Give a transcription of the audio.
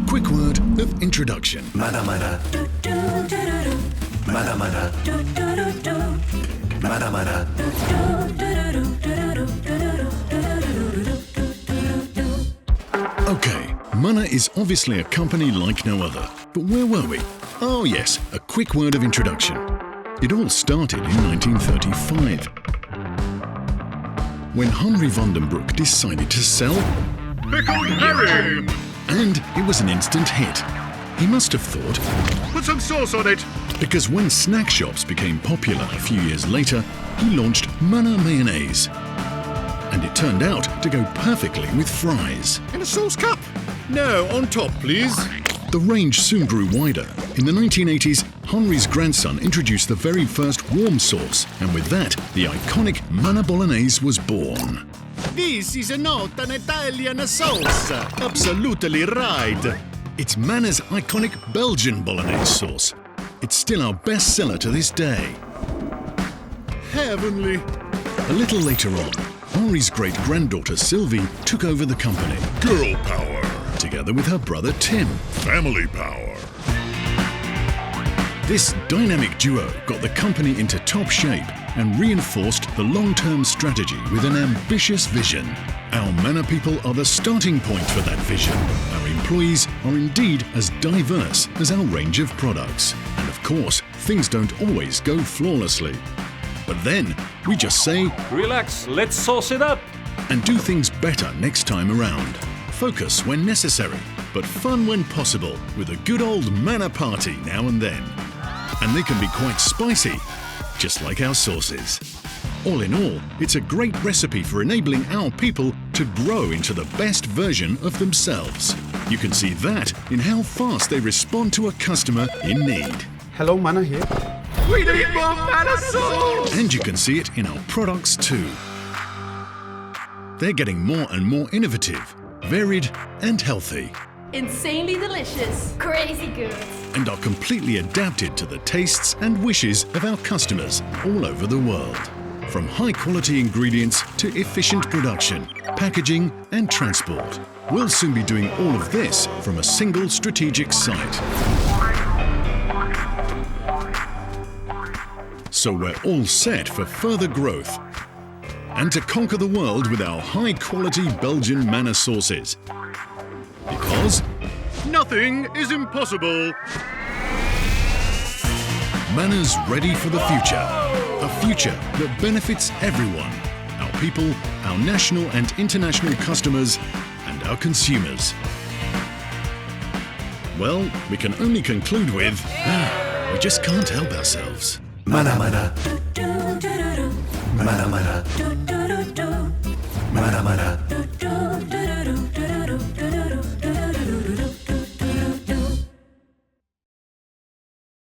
A quick word of introduction. Manna, manna. Manna, manna. Manna, manna. Okay, Manna is obviously a company like no other. But where were we? Oh yes, a quick word of introduction. It all started in 1935, when Henry van den Broek decided to sell Pickled herring! and it was an instant hit. He must have thought, Put some sauce on it! because when snack shops became popular a few years later, he launched Manna mayonnaise. And it turned out to go perfectly with fries. In a sauce cup! No, on top, please. The range soon grew wider. In the 1980s, Henry's grandson introduced the very first warm sauce, and with that, the iconic Manna Bolognese was born. This is not an Italian sauce. Absolutely right. It's Manna's iconic Belgian Bolognese sauce. It's still our best seller to this day. Heavenly. A little later on, Henry's great-granddaughter Sylvie took over the company, Girl power. together with her brother Tim. Family power. This dynamic duo got the company into top shape and reinforced the long-term strategy with an ambitious vision. Our Manna people are the starting point for that vision. Our employees are indeed as diverse as our range of products. And of course, things don't always go flawlessly. But then, we just say, Relax, let's sauce it up. and do things better next time around. Focus when necessary, but fun when possible, with a good old Manna party now and then. And they can be quite spicy, just like our sauces. All in all, it's a great recipe for enabling our people to grow into the best version of themselves. You can see that in how fast they respond to a customer in need. Hello, Manna here. We need more Manna sauce! And you can see it in our products too. They're getting more and more innovative, varied and healthy, Insanely delicious. Crazy good. and are completely adapted to the tastes and wishes of our customers all over the world. From high-quality ingredients to efficient production, packaging and transport. We'll soon be doing all of this from a single strategic site. So we're all set for further growth and to conquer the world with our high-quality Belgian Manna sauces. Because Nothing is impossible. Manna's ready for the future. A future that benefits everyone. Our people, our national and international customers, and our consumers. Well, we can only conclude with, we just can't help ourselves. Manna, manna. Manna, manna. Manna, manna.